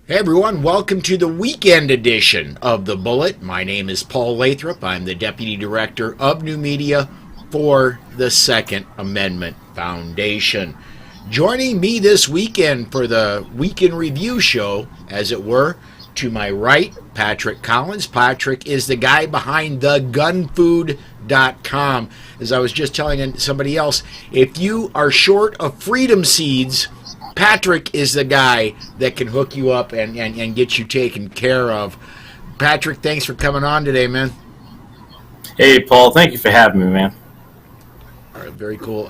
Hey everyone, welcome to the weekend edition of The Bullet. My name is Paul Lathrop. I'm the Deputy Director of New Media for the Second Amendment Foundation. Joining me this weekend for the Weekend Review show, as it were, to my right, Patrick Collins. Patrick is the guy behind thegunfood.com. As I was just telling somebody else, if you are short of freedom seeds, Patrick is the guy that can hook you up and get you taken care of. Patrick, thanks for coming on today, man. Hey, Paul. Thank you for having me, man. All right, very cool.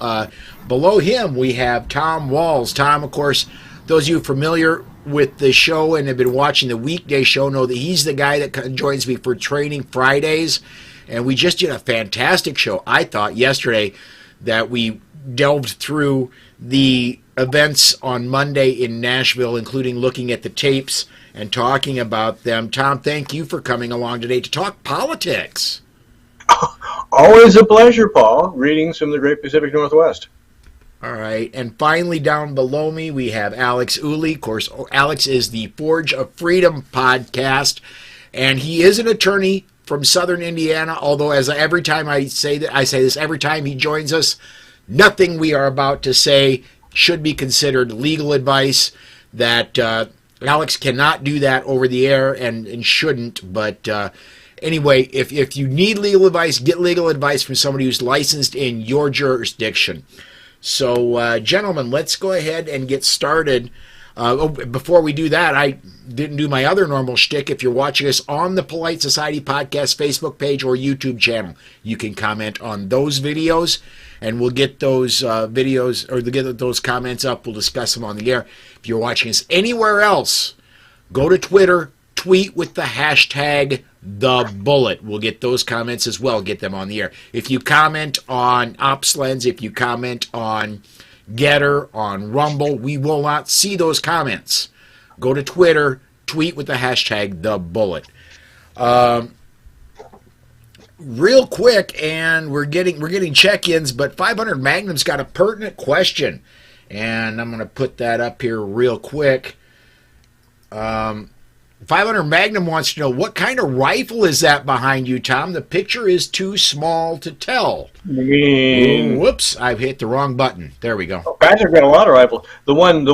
Below him, we have Tom Walls. Tom, of course, those of you familiar with the show and have been watching the weekday show know that he's the guy that joins me for Training Fridays. And we just did a fantastic show, I thought, yesterday that we delved through the events on Monday in Nashville, including looking at the tapes and talking about them. Tom, thank you for coming along today to talk politics. Always a pleasure, Paul. Greetings from the great Pacific Northwest. All right, and finally down below me we have Alex Ooley. Of course, Alex is the Forge of Freedom podcast, and he is an attorney from Southern Indiana, although every time I say this every time he joins us, nothing we are about to say should be considered legal advice. That Alex cannot do that over the air and shouldn't. But anyway, if you need legal advice, get legal advice from somebody who's licensed in your jurisdiction. So, gentlemen, let's go ahead and get started. Before we do that, I didn't do my other normal shtick. If you're watching us on the Polite Society Podcast Facebook page or YouTube channel, you can comment on those videos, and we'll get those videos or get those comments up. We'll discuss them on the air. If you're watching us anywhere else, go to Twitter, tweet with the hashtag #TheBullet. We'll get those comments as well, get them on the air. If you comment on OpsLens, if you comment on Getter, on Rumble, we will not see those comments. Go to Twitter, tweet with the hashtag #TheBullet. Real quick, and we're getting check-ins, but 500 Magnum's got a pertinent question, and I'm going to put that up here real quick. 500 Magnum wants to know, what kind of rifle is that behind you, Tom? The picture is too small to tell. Whoops, I've hit the wrong button. There we go. Oh, Patrick got a lot of rifles. The one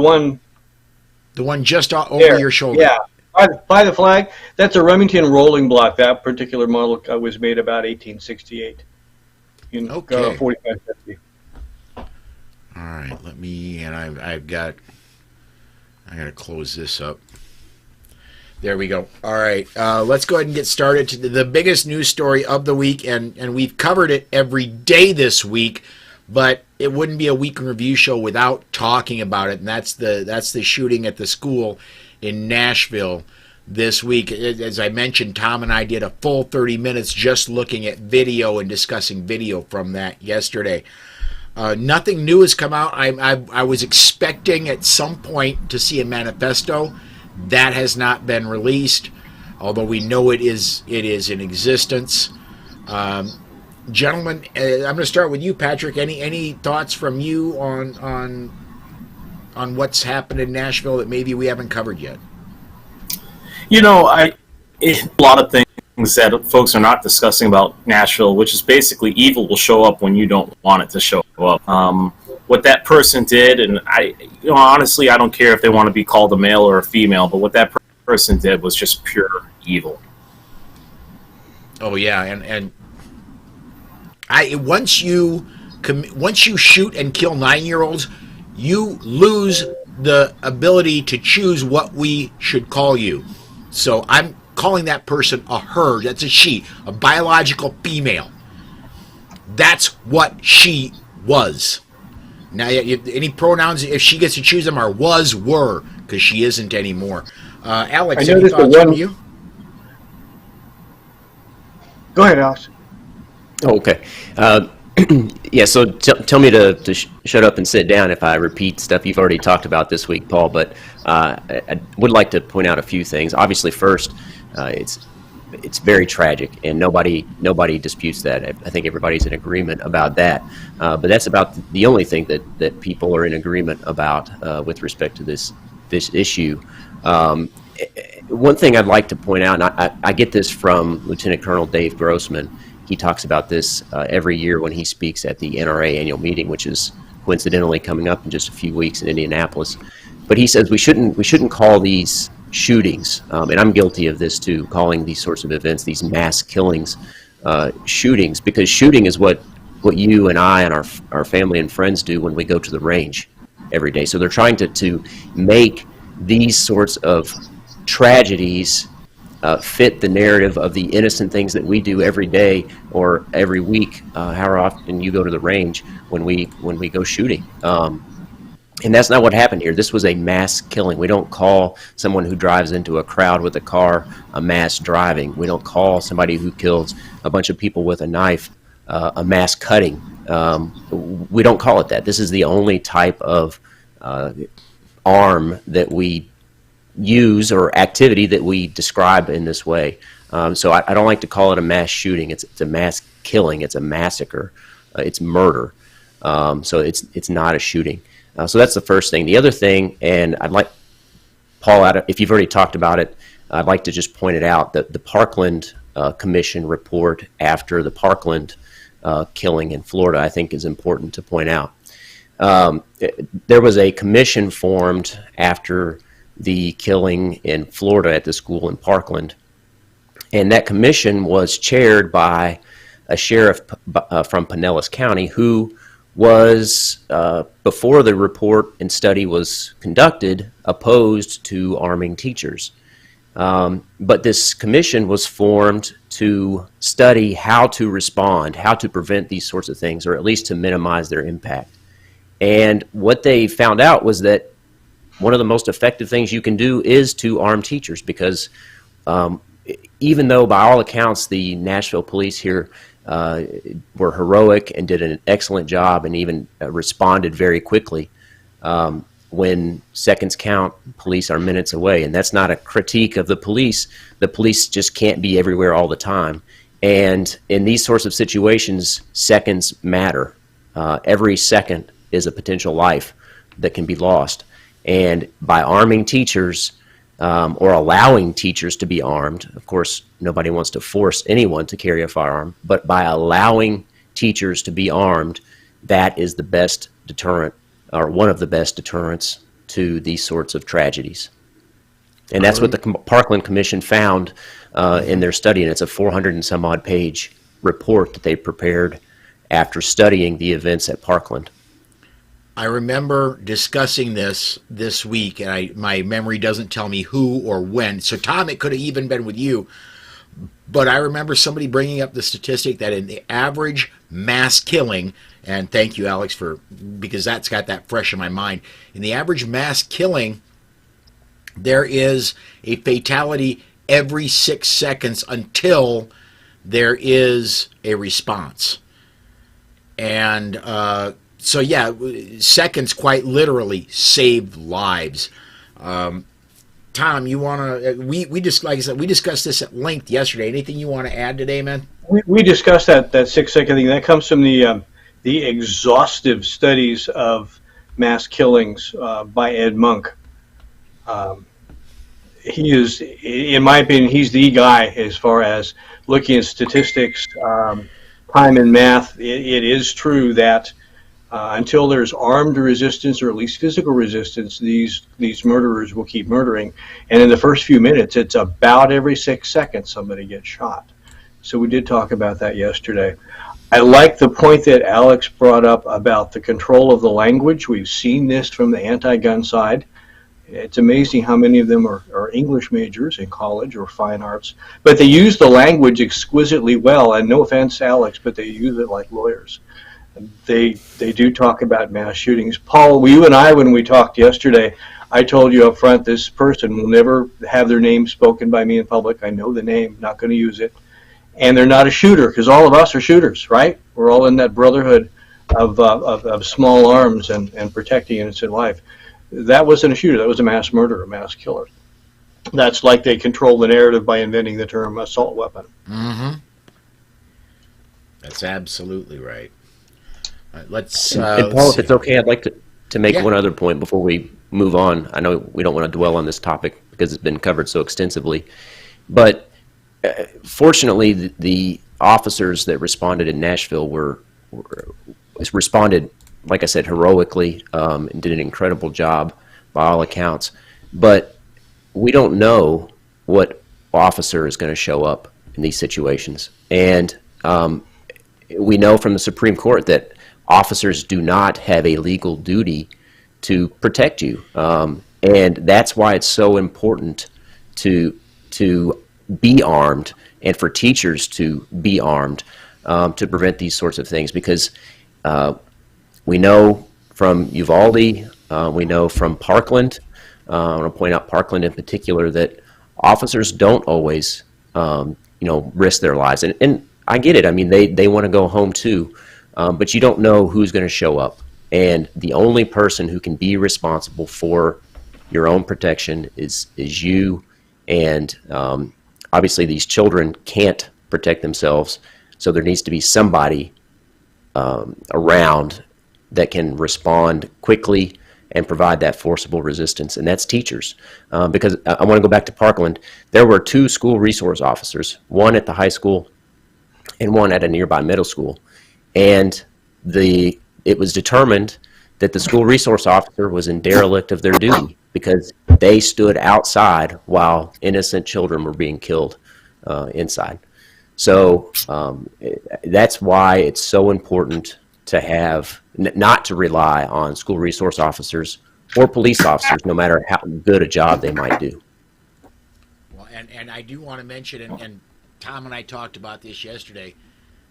just over your shoulder. Yeah, by the flag. That's a Remington rolling block. That particular model was made about 1868. Okay. 4550. All right, I've got to close this up. There we go. All right, let's go ahead and get started to the biggest news story of the week, and we've covered it every day this week, but it wouldn't be a week in review show without talking about it, and that's the shooting at the school in Nashville this week. As I mentioned, Tom and I did a full 30 minutes just looking at video and discussing video from that yesterday. Nothing new has come out. I was expecting at some point to see a manifesto. That has not been released, although we know it is in existence. Gentlemen, I'm going to start with you, Patrick. Any thoughts from you on what's happened in Nashville that maybe we haven't covered yet? A lot of things that folks are not discussing about Nashville, which is basically evil will show up when you don't want it to show up. What that person did, and honestly, I don't care if they want to be called a male or a female, but what that person did was just pure evil. Oh yeah, and once you shoot and kill 9-year-olds, you lose the ability to choose what we should call you. So I'm calling that person a her. That's a she, a biological female. That's what she was. Now, any pronouns, if she gets to choose them, are was, were, because she isn't anymore. Alex, any thoughts from you? Go ahead, Alex. Oh, okay. Yeah, so tell me to shut up and sit down if I repeat stuff you've already talked about this week, Paul, but I would like to point out a few things. Obviously, first, it's very tragic, and nobody disputes that. I think everybody's in agreement about that. But that's about the only thing that people are in agreement about with respect to this issue. one thing I'd like to point out, and I get this from Lieutenant Colonel Dave Grossman. He talks about this every year when he speaks at the NRA annual meeting, which is coincidentally coming up in just a few weeks in Indianapolis. But he says we shouldn't call these shootings, and I'm guilty of this too, calling these sorts of events, these mass killings, shootings, because shooting is what you and I and our family and friends do when we go to the range every day. So they're trying to make these sorts of tragedies fit the narrative of the innocent things that we do every day or every week, however often you go to the range when we go shooting. And that's not what happened here. This was a mass killing. We don't call someone who drives into a crowd with a car a mass driving. We don't call somebody who kills a bunch of people with a knife a mass cutting. We don't call it that. This is the only type of arm that we use or activity that we describe in this way. So I don't like to call it a mass shooting. It's a mass killing. It's a massacre. It's murder. So it's not a shooting. So that's the first thing. The other thing, and I'd like, Paul, if you've already talked about it, I'd like to just point it out, that the Parkland Commission report after the Parkland killing in Florida, I think is important to point out. There was a commission formed after the killing in Florida at the school in Parkland, and that commission was chaired by a sheriff from Pinellas County who was, before the report and study was conducted, opposed to arming teachers. But this commission was formed to study how to respond, how to prevent these sorts of things, or at least to minimize their impact. And what they found out was that one of the most effective things you can do is to arm teachers, because even though by all accounts the Nashville police here were heroic and did an excellent job and even responded very quickly, when seconds count, police are minutes away. And that's not a critique of the police. The police just can't be everywhere all the time. And in these sorts of situations, seconds matter. Every second is a potential life that can be lost. And by arming teachers, or allowing teachers to be armed, of course, nobody wants to force anyone to carry a firearm, but by allowing teachers to be armed, that is the best deterrent, or one of the best deterrents to these sorts of tragedies. And that's what the Parkland Commission found in their study, and it's a 400 and some odd page report that they prepared after studying the events at Parkland. I remember discussing this week, and my memory doesn't tell me who or when. So, Tom, it could have even been with you. But I remember somebody bringing up the statistic that in the average mass killing, and thank you, Alex, because that's got that fresh in my mind. In the average mass killing, there is a fatality every 6 seconds until there is a response. And so, yeah, seconds quite literally save lives. Tom, you want to? We just, like I said, we discussed this at length yesterday. Anything you want to add today, man? We discussed that 6 second thing. That comes from the exhaustive studies of mass killings by Ed Monk. He is, in my opinion, he's the guy as far as looking at statistics, time and math. It is true that until there's armed resistance, or at least physical resistance, these murderers will keep murdering. And in the first few minutes, it's about every 6 seconds somebody gets shot. So we did talk about that yesterday. I like the point that Alex brought up about the control of the language. We've seen this from the anti-gun side. It's amazing how many of them are English majors in college or fine arts, but they use the language exquisitely well. And no offense, Alex, but they use it like lawyers. They do talk about mass shootings. Paul, you and I, when we talked yesterday, I told you up front, this person will never have their name spoken by me in public. I know the name, not going to use it. And they're not a shooter, because all of us are shooters, right? We're all in that brotherhood of small arms and protecting innocent life. That wasn't a shooter. That was a mass murderer, a mass killer. That's like they control the narrative by inventing the term assault weapon. Mm-hmm. That's absolutely right. All right, let's and Paul, if it's okay, I'd like to to make Yeah. one other point before we move on. I know we don't want to dwell on this topic because it's been covered so extensively, but fortunately, the officers that responded in Nashville responded, like I said, heroically, and did an incredible job by all accounts. But we don't know what officer is going to show up in these situations, and we know from the Supreme Court that officers do not have a legal duty to protect you, and that's why it's so important to be armed and for teachers to be armed to prevent these sorts of things, because we know from Uvalde, we know from Parkland, I want to point out Parkland in particular, that officers don't always risk their lives, and I get it. I mean, they want to go home too, but you don't know who's going to show up, and the only person who can be responsible for your own protection is you. And obviously these children can't protect themselves, so there needs to be somebody around that can respond quickly and provide that forcible resistance, and that's teachers. Because I want to go back to Parkland. There were 2 school resource officers, one at the high school and one at a nearby middle school, and it was determined that the school resource officer was in derelict of their duty because they stood outside while innocent children were being killed inside. So that's why it's so important to have, not to rely on school resource officers or police officers, no matter how good a job they might do. Well, and I do want to mention, and Tom and I talked about this yesterday,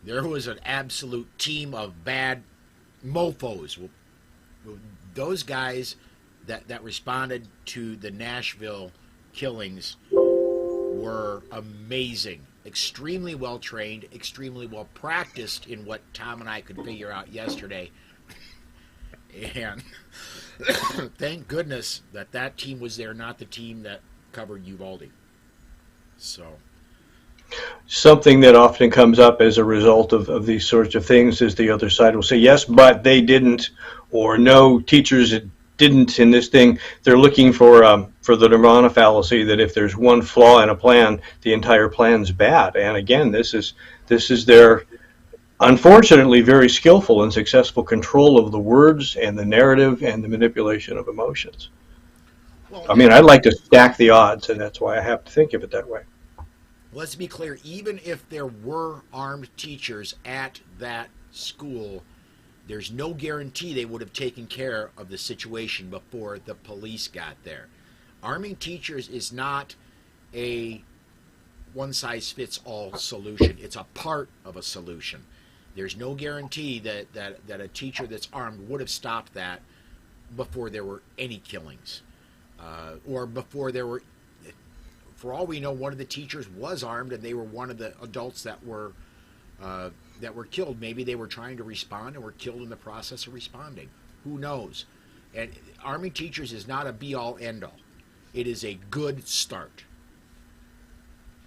there was an absolute team of bad mofos. Those guys that responded to the Nashville killings were amazing, extremely well trained, extremely well practiced in what Tom and I could figure out yesterday. And thank goodness that team was there, not the team that covered Uvalde. So something that often comes up as a result of these sorts of things is the other side will say, yes, but they didn't, or no, teachers didn't in this thing. They're looking for the nirvana fallacy, that if there's one flaw in a plan, the entire plan's bad. And again, this is their, unfortunately, very skillful and successful control of the words and the narrative and the manipulation of emotions. well, I mean, I'd like to stack the odds, and that's why I have to think of it that way. let's be clear, even if there were armed teachers at that school, there's no guarantee they would have taken care of the situation before the police got there. Arming teachers is not a one-size-fits-all solution. It's a part of a solution. There's no guarantee that a teacher that's armed would have stopped that before there were any killings, or before there were. For all we know, one of the teachers was armed, and they were one of the adults that were killed. Maybe they were trying to respond and were killed in the process of responding. Who knows? And arming teachers is not a be-all, end-all. It is a good start.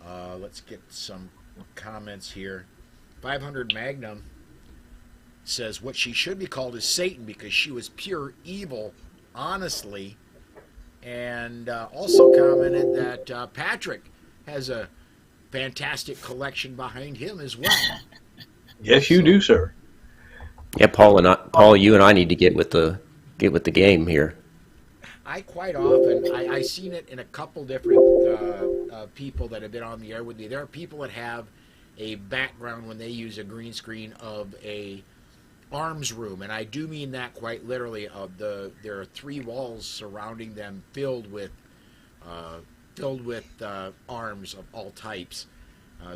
Let's get some comments here. 500 Magnum says what she should be called is Satan because she was pure evil, honestly. And also commented that Patrick has a fantastic collection behind him as well. Yes, you do, sir. Yeah, Paul, you and I need to get with the game here. I quite often, I've seen it in a couple different people that have been on the air with me. There are people that have a background when they use a green screen of a arms room, and I do mean that quite literally. There are 3 walls surrounding them filled with arms of all types,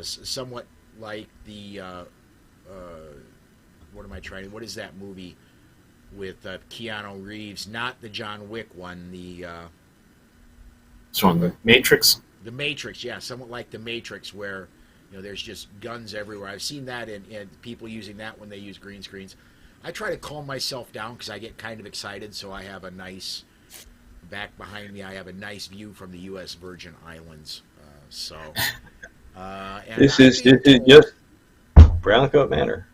somewhat like the what is that movie with Keanu Reeves? Not the John Wick one. The Matrix. The Matrix, yeah, somewhat like the Matrix, where there's just guns everywhere. I've seen that in people using that when they use green screens. I try to calm myself down because I get kind of excited, so I have a nice back behind me. I have a nice view from the U.S. Virgin Islands. This is just Brown Coat Manor.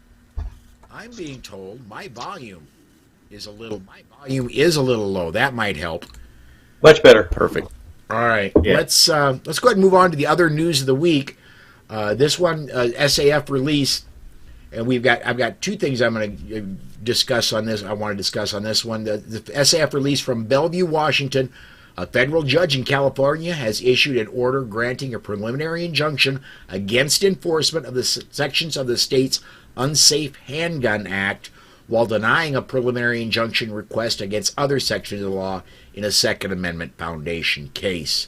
I'm being told my volume My volume is a little low. That might help. Much better. Perfect. All right, Yeah. let's go ahead and move on to the other news of the week. This one, SAF release, and I've got two things I'm going to discuss on this. I want to discuss on this one. The SAF release from Bellevue, Washington. A federal judge in California has issued an order granting a preliminary injunction against enforcement of the sections of the state's Unsafe Handgun Act, while denying a preliminary injunction request against other sections of the law in a Second Amendment Foundation case.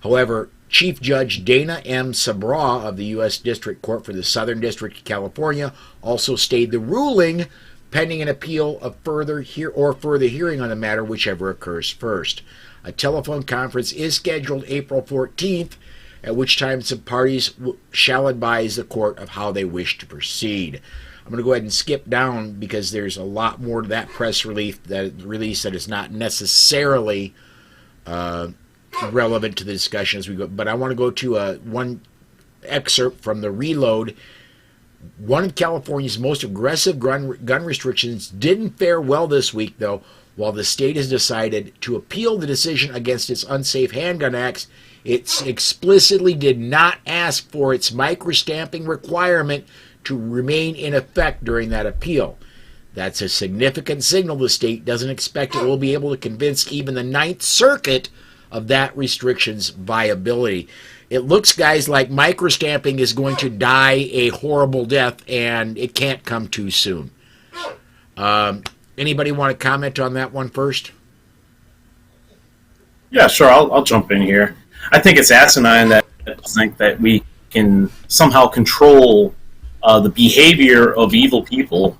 However, Chief Judge Dana M. Sabraw of the U.S. District Court for the Southern District of California also stayed the ruling pending an appeal of further hearing on the matter, whichever occurs first. A telephone conference is scheduled April 14th, at which time some parties shall advise the court of how they wish to proceed. I'm going to go ahead and skip down because there's a lot more to that press release that is not necessarily relevant to the discussion as we go. But I want to go to one excerpt from the Reload. One of California's most aggressive gun restrictions didn't fare well this week, though. While the state has decided to appeal the decision against its Unsafe Handgun Acts, it explicitly did not ask for its microstamping requirement to remain in effect during that appeal. That's a significant signal the state doesn't expect it will be able to convince even the Ninth Circuit of that restriction's viability. It looks, guys, like microstamping is going to die a horrible death, and it can't come too soon. Anybody want to comment on that one first? Yeah, sure. I'll jump in here. I think it's asinine that think that we can somehow control the behavior of evil people,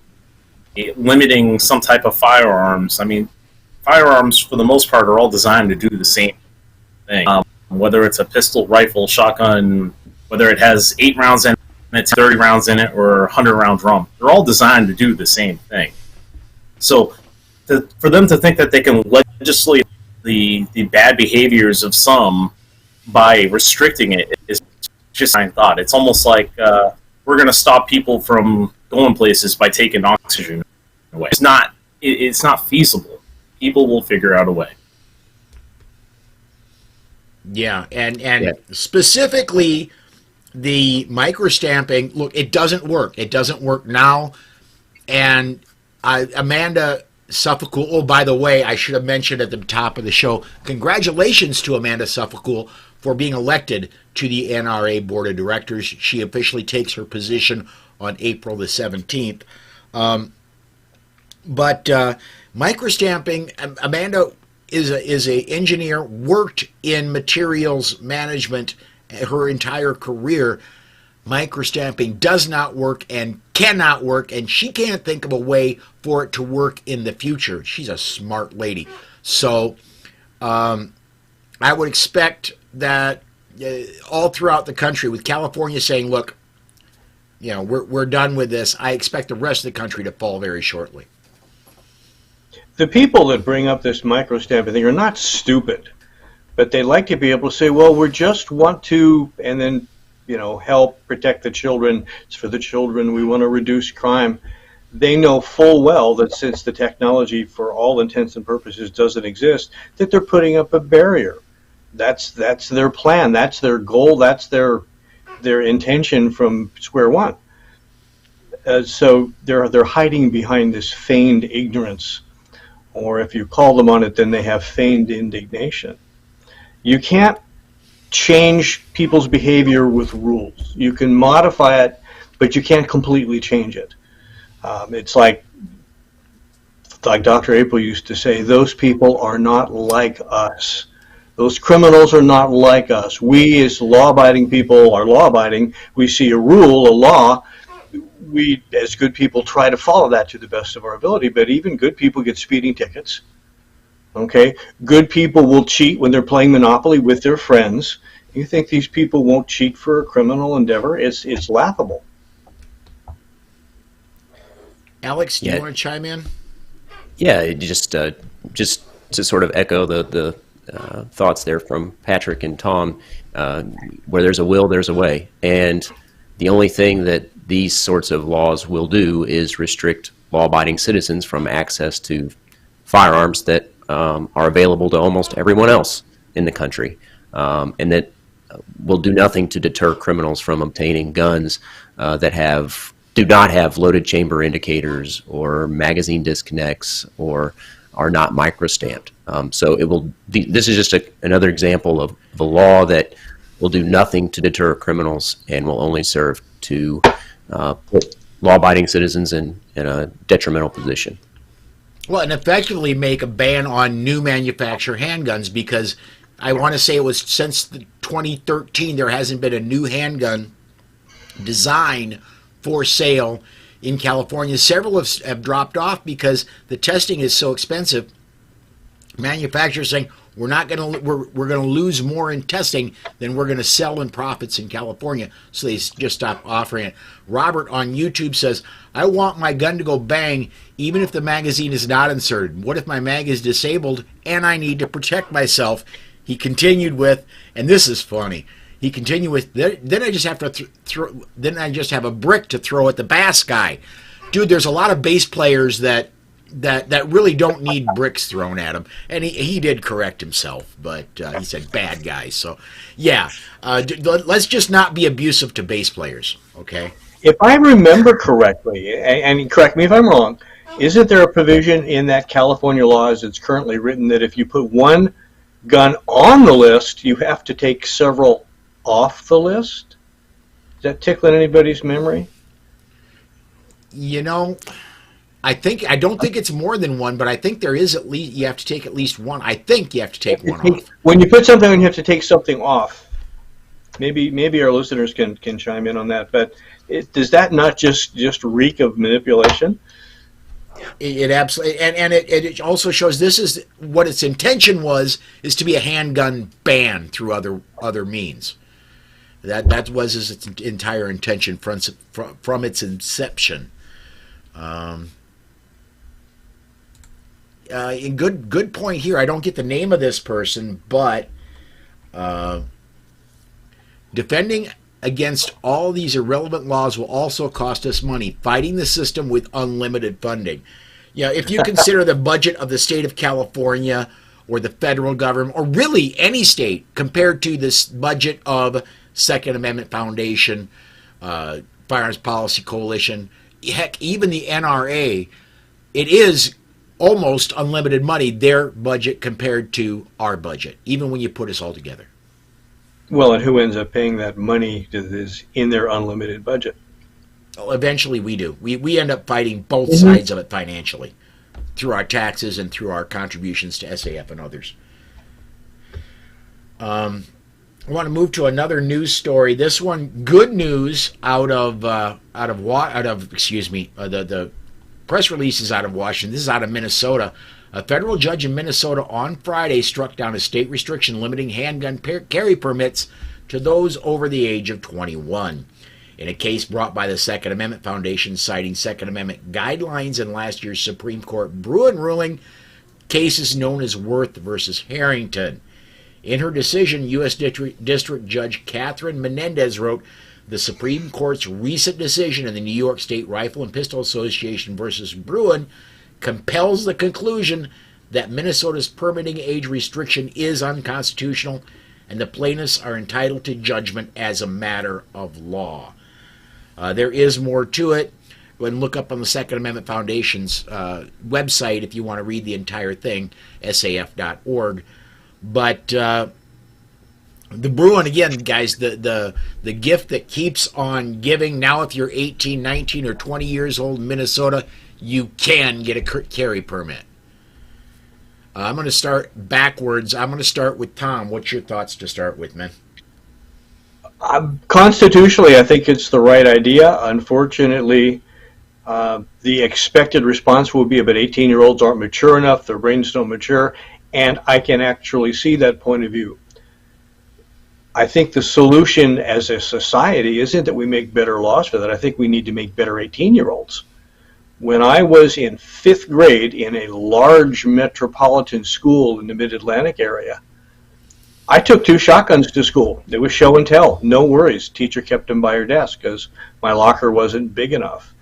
limiting some type of firearms. I mean, firearms for the most part are all designed to do the same thing. Whether it's a pistol, rifle, shotgun, whether it has 8 rounds in it, 30 rounds in it, or a 100-round drum, they're all designed to do the same thing. So, for them to think that they can legislate the bad behaviors of some by restricting it is just a thought. It's almost like we're going to stop people from going places by taking oxygen away. It's not feasible. People will figure out a way. Yeah, and specifically the microstamping. Look, it doesn't work. It doesn't work now, and Amanda Suffolcool. Oh, by the way, I should have mentioned at the top of the show, congratulations to Amanda Suffolcool for being elected to the NRA Board of Directors. She officially takes her position on April the 17th. But microstamping, Amanda is a engineer, worked in materials management her entire career. Microstamping does not work and cannot work, and she can't think of a way for it to work in the future. She's a smart lady. So I would expect that all throughout the country, with California saying, look, you know, we're done with this, I expect the rest of the country to fall very shortly. The people that bring up this microstamping thing are not stupid, but they like to be able to say, well, we just want to, and then, you know, help protect the children. It's for the children. We want to reduce crime. They know full well that since the technology, for all intents and purposes, doesn't exist, that they're putting up a barrier. That's their plan. That's their goal. That's their intention from square one. So they're hiding behind this feigned ignorance, or if you call them on it, then they have feigned indignation. You can't change people's behavior with rules. You can modify it, but you can't completely change it. It's like Dr. April used to say, those people are not like us. Those criminals are not like us. We as law-abiding people are law-abiding. We see a rule, a law. We, as good people, try to follow that to the best of our ability, but even good people get speeding tickets. Okay? Good people will cheat when they're playing Monopoly with their friends. You think these people won't cheat for a criminal endeavor? It's laughable. Alex, do you want to chime in? Yeah, just to sort of echo the thoughts there from Patrick and Tom. Where there's a will, there's a way. And the only thing that these sorts of laws will do is restrict law-abiding citizens from access to firearms that are available to almost everyone else in the country, and that will do nothing to deter criminals from obtaining guns that do not have loaded chamber indicators or magazine disconnects or are not microstamped. So it will. This is just another example of a law that will do nothing to deter criminals and will only serve to put law-abiding citizens in a detrimental position. Well, and effectively make a ban on new manufactured handguns, because I want to say it was since 2013 there hasn't been a new handgun design for sale in California. Several have dropped off because the testing is so expensive. Manufacturers saying we're going to lose more in testing than we're going to sell in profits in California, so they just stopped offering it. Robert on YouTube says, I want my gun to go bang even if the magazine is not inserted. What if my mag is disabled and I need to protect myself? He continued with, and this is funny, he continued with, then I just have to then I just have a brick to throw at the bass guy. Dude, there's a lot of bass players that really don't need bricks thrown at them, and he did correct himself, but he said bad guys. So yeah, let's just not be abusive to bass players, okay? If I remember correctly, and correct me if I'm wrong, isn't there a provision in that California law as it's currently written that if you put one gun on the list, you have to take several off the list? Is that tickling anybody's memory? You know, I don't think it's more than one, but I think there is at least, you have to take at least one. I think you have to take one off. When you put something on, you have to take something off. Maybe our listeners can chime in on that, but does that not just reek of manipulation? It absolutely, and it also shows this is what its intention is to be a handgun ban through other means. That was its entire intention from its inception. Good point here. I don't get the name of this person, but defending against all these irrelevant laws will also cost us money. Fighting the system with unlimited funding. Yeah, if you consider the budget of the state of California or the federal government, or really any state, compared to this budget of Second Amendment Foundation, Firearms Policy Coalition, heck, even the NRA, it is almost unlimited money, their budget compared to our budget, even when you put us all together. Well, and who ends up paying that money that is in their unlimited budget? Well, eventually we do. We end up fighting both sides of it financially through our taxes and through our contributions to SAF and others. I want to move to another news story. This one, good news the press release is out of Washington. This is out of Minnesota. A federal judge in Minnesota on Friday struck down a state restriction limiting handgun carry permits to those over the age of 21. In a case brought by the Second Amendment Foundation citing Second Amendment guidelines in last year's Supreme Court Bruin ruling, cases known as Worth versus Harrington. In her decision, U.S. District Judge Catherine Menendez wrote, the Supreme Court's recent decision in the New York State Rifle and Pistol Association versus Bruin compels the conclusion that Minnesota's permitting age restriction is unconstitutional and the plaintiffs are entitled to judgment as a matter of law. There is more to it. Go ahead and look up on the Second Amendment Foundation's website if you want to read the entire thing, saf.org. But the Bruin, again, guys, the gift that keeps on giving. Now if you're 18, 19, or 20 years old in Minnesota, you can get a carry permit. I'm going to start backwards. I'm going to start with Tom. What's your thoughts to start with, man? Constitutionally, I think it's the right idea. Unfortunately, the expected response will be about 18-year-olds aren't mature enough, their brains don't mature, and I can actually see that point of view. I think the solution as a society isn't that we make better laws for that. I think we need to make better 18-year-olds. When I was in 5th grade in a large metropolitan school in the Mid-Atlantic area, I took 2 shotguns to school. It was show and tell. No worries. Teacher kept them by her desk because my locker wasn't big enough.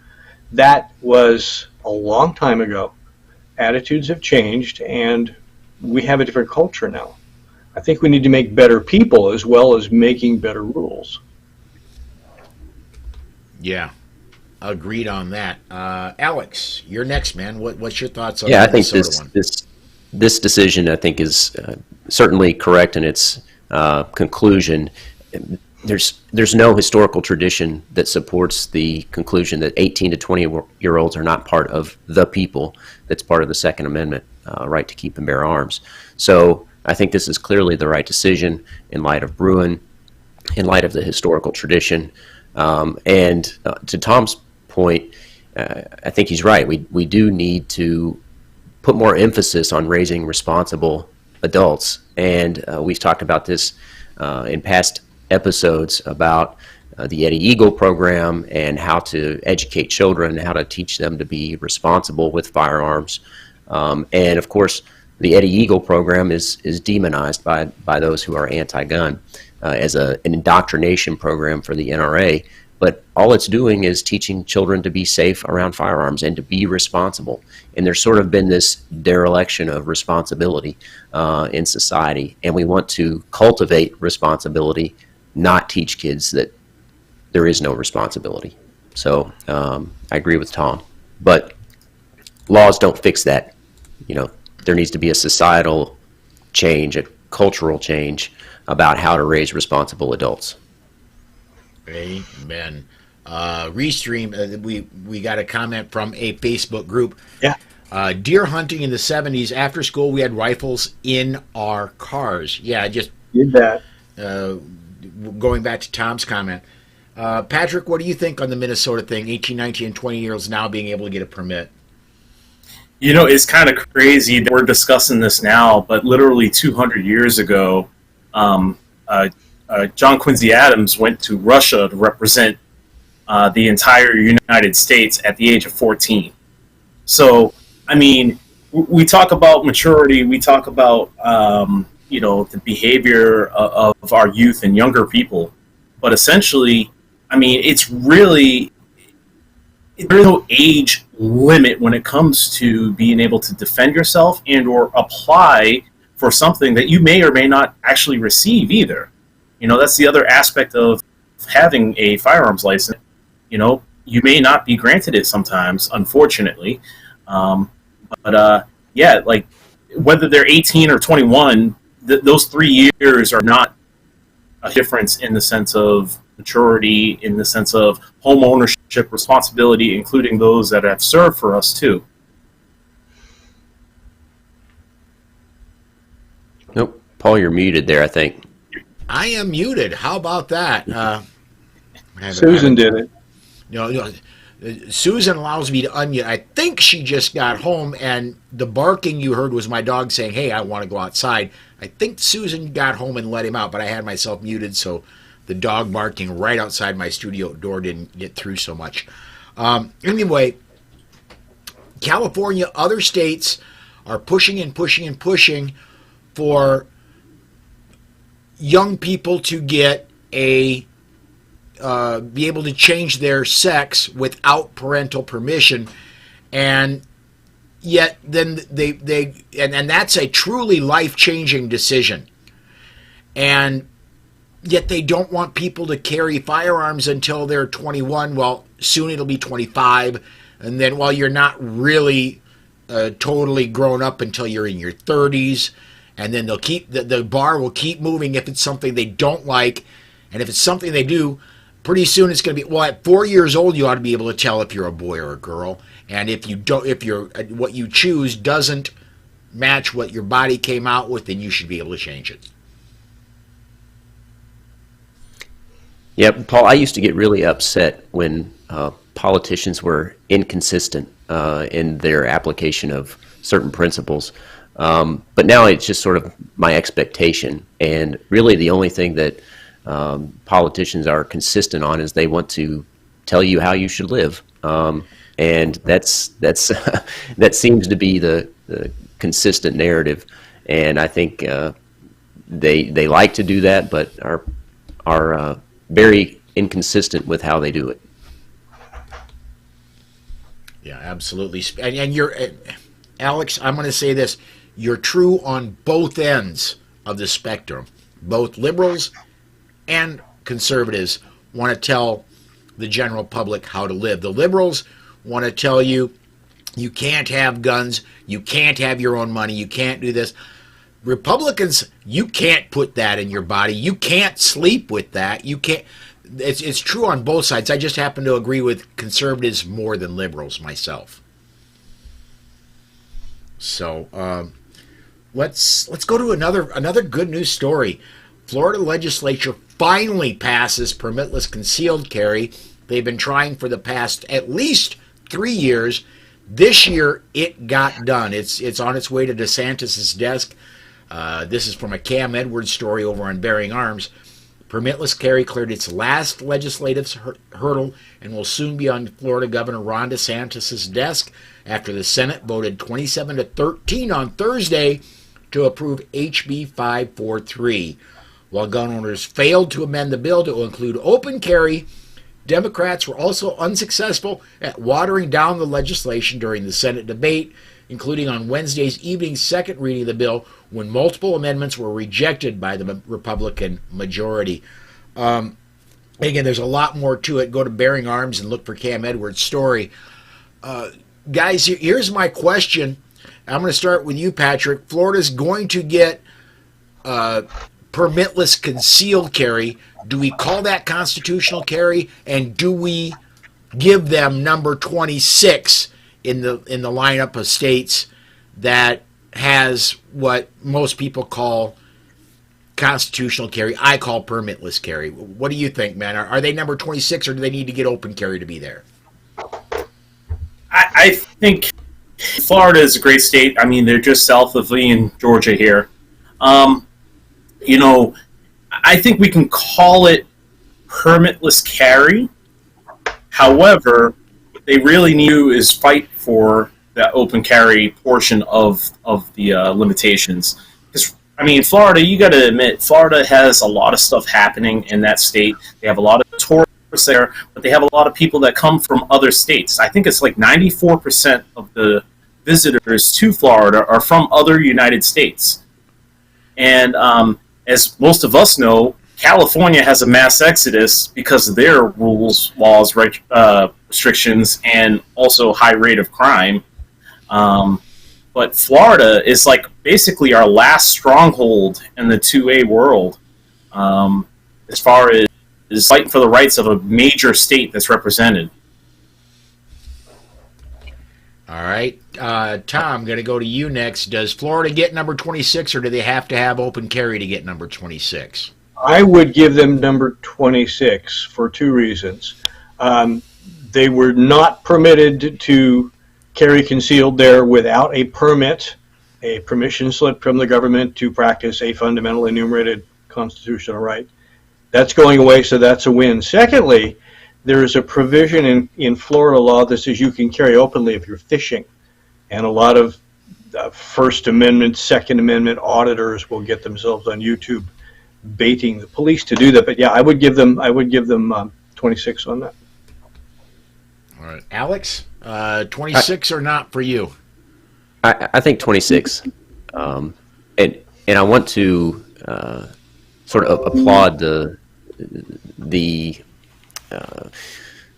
That was a long time ago. Attitudes have changed, and we have a different culture now. I think we need to make better people as well as making better rules. Yeah, agreed on that. Alex, you're next, man. What's your thoughts on Yeah, I the think Minnesota one? this decision, I think, is certainly correct in its conclusion. There's no historical tradition that supports the conclusion that 18 to 20-year-olds are not part of the people. That's part of the Second Amendment right to keep and bear arms. So I think this is clearly the right decision in light of Bruin, in light of the historical tradition. And to Tom's point, I think he's right. We do need to put more emphasis on raising responsible adults. And we've talked about this in past episodes about the Eddie Eagle program and how to educate children, how to teach them to be responsible with firearms. And of course, the Eddie Eagle program is demonized by those who are anti-gun as an indoctrination program for the NRA. But all it's doing is teaching children to be safe around firearms and to be responsible. And there's sort of been this dereliction of responsibility in society. And we want to cultivate responsibility, not teach kids that there is no responsibility. So I agree with Tom. But laws don't fix that. You know, there needs to be a societal change, a cultural change about how to raise responsible adults. Amen. Restream, we got a comment from a Facebook group. Yeah. Deer hunting in the 70s. After school, we had rifles in our cars. Yeah, just Did that. going back to Tom's comment. Patrick, what do you think on the Minnesota thing? 18, 19, and 20-year-olds now being able to get a permit. You know, it's kind of crazy that we're discussing this now, but literally 200 years ago, John Quincy Adams went to Russia to represent the entire United States at the age of 14. So, I mean, we talk about maturity, we talk about, the behavior of our youth and younger people, but essentially, I mean, there's no age limit when it comes to being able to defend yourself and or apply for something that you may or may not actually receive either. You know, that's the other aspect of having a firearms license. You know, you may not be granted it sometimes, unfortunately. Yeah, like whether they're 18 or 21, those 3 years are not a difference in the sense of maturity, in the sense of home ownership responsibility, including those that have served for us too. Nope. Paul, you're muted there, I think. I am muted. How about that? Susan did it. No, Susan allows me to unmute. I think she just got home, and the barking you heard was my dog saying, "Hey, I want to go outside." I think Susan got home and let him out, but I had myself muted, so the dog barking right outside my studio door didn't get through so much. Anyway, California, other states are pushing and pushing and pushing for young people to get be able to change their sex without parental permission, and yet then and that's a truly life-changing decision, and yet they don't want people to carry firearms until they're 21. Well, soon it'll be 25, and then you're not really totally grown up until you're in your 30s. And then they'll keep the bar will keep moving if it's something they don't like, and if it's something they do, pretty soon it's going to be at 4 years old you ought to be able to tell if you're a boy or a girl, and if what you choose doesn't match what your body came out with, then you should be able to change it. Yeah, Paul, I used to get really upset when politicians were inconsistent in their application of certain principles. But now it's just sort of my expectation. And really the only thing that politicians are consistent on is they want to tell you how you should live. And that's that seems to be the consistent narrative. And I think they like to do that, but are very inconsistent with how they do it. Yeah, absolutely. And you're, Alex, I'm going to say this. You're true on both ends of the spectrum. Both liberals and conservatives want to tell the general public how to live. The liberals want to tell you you can't have guns, you can't have your own money, you can't do this. Republicans, you can't put that in your body. You can't sleep with that. You can't. It's true on both sides. I just happen to agree with conservatives more than liberals myself. So let's go to another good news story. Florida legislature finally passes permitless concealed carry. They've been trying for the past at least 3 years. This year it got done. It's on its way to DeSantis' desk. This is from a Cam Edwards story over on Bearing Arms. Permitless carry cleared its last legislative hurdle and will soon be on Florida Governor Ron DeSantis' desk after the Senate voted 27-13 on Thursday to approve HB 543. While gun owners failed to amend the bill to include open carry, Democrats were also unsuccessful at watering down the legislation during the Senate debate, including on Wednesday's evening's second reading of the bill, when multiple amendments were rejected by the Republican majority. Again, there's a lot more to it. Go to Bearing Arms and look for Cam Edwards' story. Guys, here's my question. I'm going to start with you, Patrick. Florida's going to get permitless concealed carry. Do we call that constitutional carry, and do we give them number 26 in the lineup of states that has what most people call constitutional carry? I call permitless carry. What do you think, man? Are they number 26, or do they need to get open carry to be there? I think Florida is a great state. I mean, they're just south of Lee and Georgia here. I think we can call it permitless carry. However, what they really need to do is fight for that open carry portion of the limitations. Because, Florida, you got to admit, Florida has a lot of stuff happening in that state. They have a lot of tourists there, but they have a lot of people that come from other states. I think it's like 94% of the visitors to Florida are from other United States. And as most of us know, California has a mass exodus because of their rules, laws, restrictions, and also high rate of crime. But Florida is like basically our last stronghold in the 2A world, as far as fighting for the rights of a major state that's represented. All right. Tom, I'm going to go to you next. Does Florida get number 26, or do they have to have open carry to get number 26? I would give them number 26 for two reasons. They were not permitted to carry concealed there without a permit, a permission slip from the government to practice a fundamental enumerated constitutional right. That's going away, so that's a win. Secondly, there is a provision in Florida law that says you can carry openly if you're fishing. And a lot of First Amendment, Second Amendment auditors will get themselves on YouTube baiting the police to do that. But yeah, I would give them 26 on that. All right, Alex, 26 or not for you? I think 26, and I want to sort of applaud the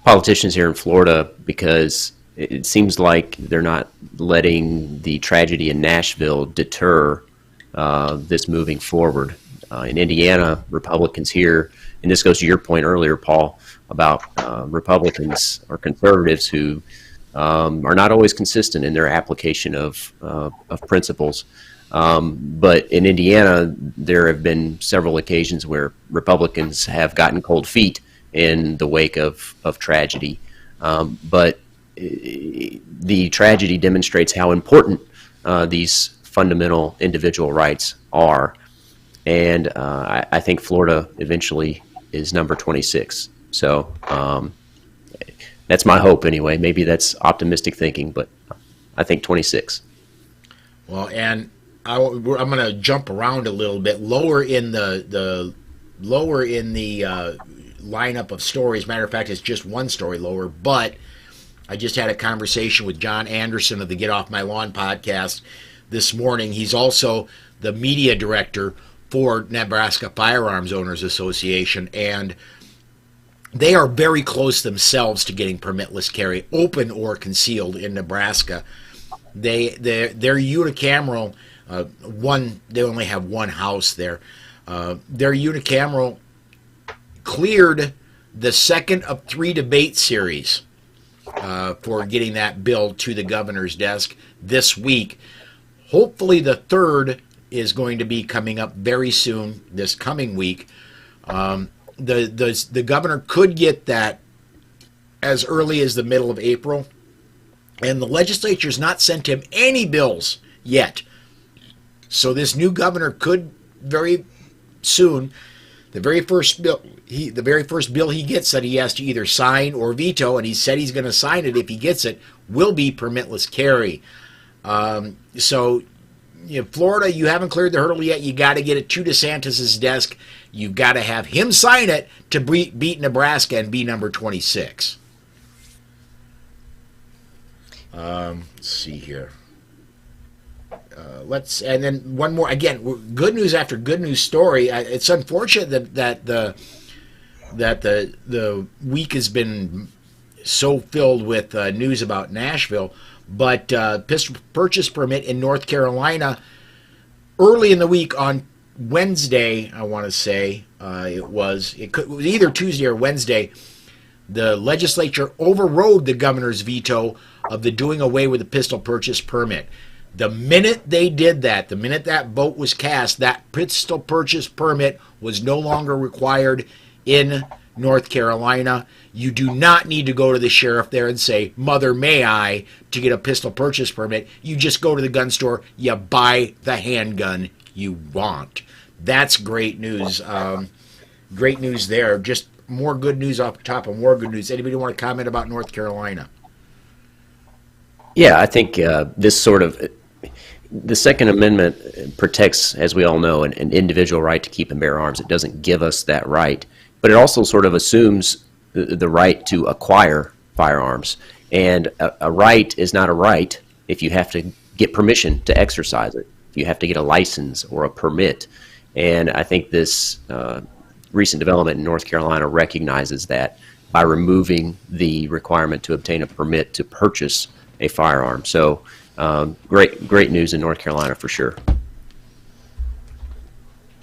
politicians here in Florida, because it seems like they're not letting the tragedy in Nashville deter this moving forward. In Indiana, Republicans here, and this goes to your point earlier, Paul, about Republicans or conservatives who are not always consistent in their application of principles. But in Indiana, there have been several occasions where Republicans have gotten cold feet in the wake of tragedy. But the tragedy demonstrates how important these fundamental individual rights are. And I think Florida eventually is number 26. So that's my hope anyway. Maybe that's optimistic thinking, but I think 26. Well, and I'm going to jump around a little bit. Lower in the lineup of stories. Matter of fact, it's just one story lower. But I just had a conversation with John Anderson of the Get Off My Lawn podcast this morning. He's also the media director for Nebraska Firearms Owners Association, and they are very close themselves to getting permitless carry, open or concealed, in Nebraska. Their unicameral, they only have one house there. Their unicameral cleared the second of 3 debate series for getting that bill to the governor's desk this week. Hopefully the third is going to be coming up very soon, this coming week. The governor could get that as early as the middle of April, and the legislature's not sent him any bills yet. So this new governor could very soon, the very first bill he gets that he has to either sign or veto, and he said he's going to sign it if he gets it, will be permitless carry. So, Florida, you haven't cleared the hurdle yet. You got to get it to DeSantis's desk. You've got to have him sign it to beat Nebraska and be number 26. Let's see here. And then one more, again, good news after good news story. It's unfortunate that the week has been so filled with news about Nashville, but pistol purchase permit in North Carolina early in the week on Wednesday, I want to say it was either Tuesday or Wednesday. The legislature overrode the governor's veto of the doing away with the pistol purchase permit. The minute they did that, the minute that vote was cast, that pistol purchase permit was no longer required in North Carolina. You do not need to go to the sheriff there and say, "Mother, may I?" to get a pistol purchase permit. You just go to the gun store, you buy the handgun you want. That's great news. Great news there. Just more good news off the top of more good news. Anybody want to comment about North Carolina? Yeah, I think the Second Amendment protects, as we all know, an individual right to keep and bear arms. It doesn't give us that right, but it also sort of assumes the right to acquire firearms. And a right is not a right if you have to get permission to exercise it. You have to get a license or a permit. And I think this recent development in North Carolina recognizes that by removing the requirement to obtain a permit to purchase a firearm. So great news in North Carolina for sure.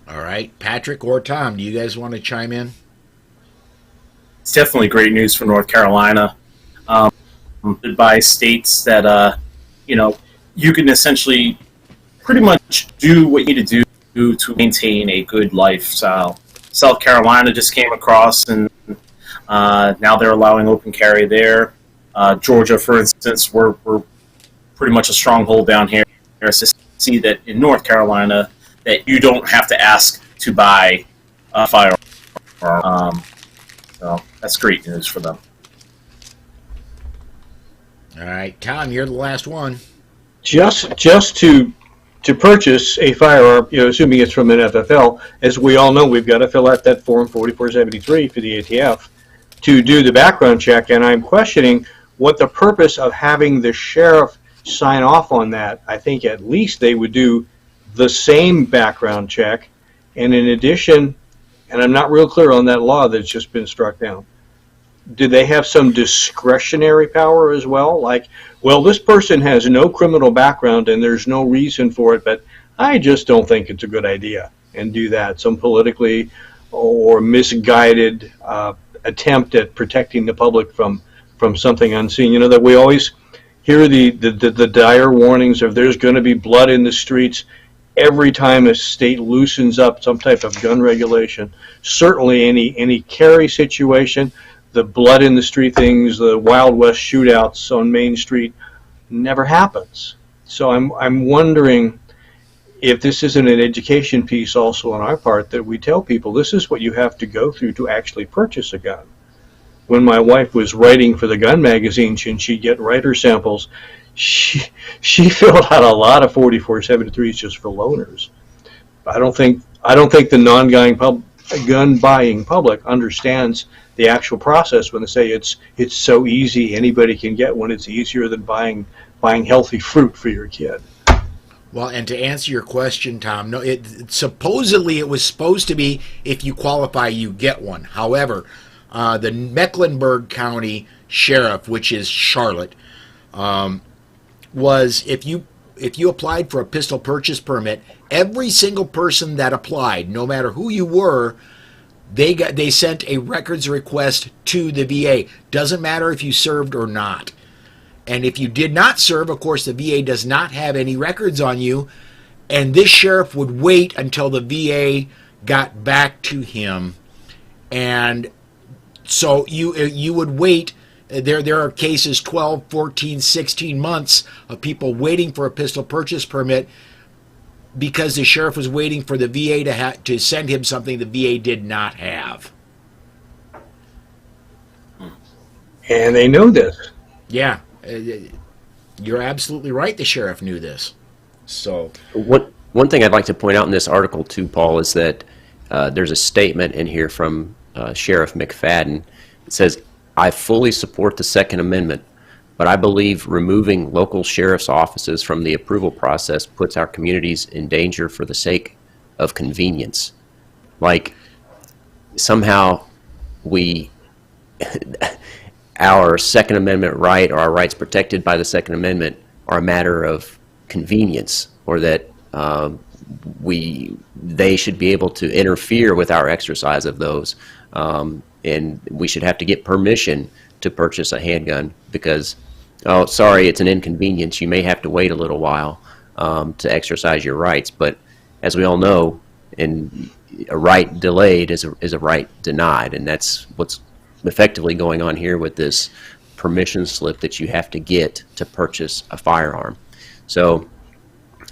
All right, Patrick or Tom, do you guys want to chime in? It's definitely great news for North Carolina. By states that you can essentially pretty much do what you need to do to maintain a good lifestyle. South Carolina just came across, and now they're allowing open carry there. Georgia, for instance, we're pretty much a stronghold down here. To see that in North Carolina that you don't have to ask to buy a firearm. So that's great news for them. All right, Tom, you're the last one. Just to purchase a firearm, assuming it's from an FFL, as we all know, we've got to fill out that Form 4473 for the ATF to do the background check, and I'm questioning what the purpose of having the sheriff sign off on that. I think at least they would do the same background check, and in addition, and I'm not real clear on that law that's just been struck down, do they have some discretionary power as well? Like, well, this person has no criminal background and there's no reason for it, but I just don't think it's a good idea, and do that. Some politically or misguided attempt at protecting the public from something unseen. That we always hear the dire warnings of there's going to be blood in the streets every time a state loosens up some type of gun regulation. Certainly any carry situation, the blood in the street things, the Wild West shootouts on Main Street never happens. So I'm wondering if this isn't an education piece also on our part, that we tell people this is what you have to go through to actually purchase a gun. When my wife was writing for the gun magazines and she'd get writer samples, she filled out a lot of 4473s just for loaners. I don't think the non-gun gun buying public understands the actual process when they say it's so easy, anybody can get one. It's easier than buying healthy fruit for your kid. Well, and to answer your question, Tom, no, supposedly it was supposed to be if you qualify, you get one. However, the Mecklenburg County Sheriff, which is Charlotte, was if you applied for a pistol purchase permit, every single person that applied, no matter who you were, they sent a records request to the VA. Doesn't matter if you served or not. And if you did not serve, of course, the VA does not have any records on you. And this sheriff would wait until the VA got back to him. And so you would wait. There are cases 12, 14, 16 months of people waiting for a pistol purchase permit because the sheriff was waiting for the VA to send him something the VA did not have. And they know this. Yeah. You're absolutely right. The sheriff knew this. So one thing I'd like to point out in this article too, Paul, is that there's a statement in here from Sheriff McFadden. It says, "I fully support the Second Amendment, but I believe removing local sheriff's offices from the approval process puts our communities in danger for the sake of convenience." Like somehow our Second Amendment right, or our rights protected by the Second Amendment, are a matter of convenience, or that they should be able to interfere with our exercise of those, and we should have to get permission to purchase a handgun because, oh, sorry, it's an inconvenience. You may have to wait a little while to exercise your rights, but as we all know, a right delayed is a right denied, and that's what's effectively going on here with this permission slip that you have to get to purchase a firearm. So,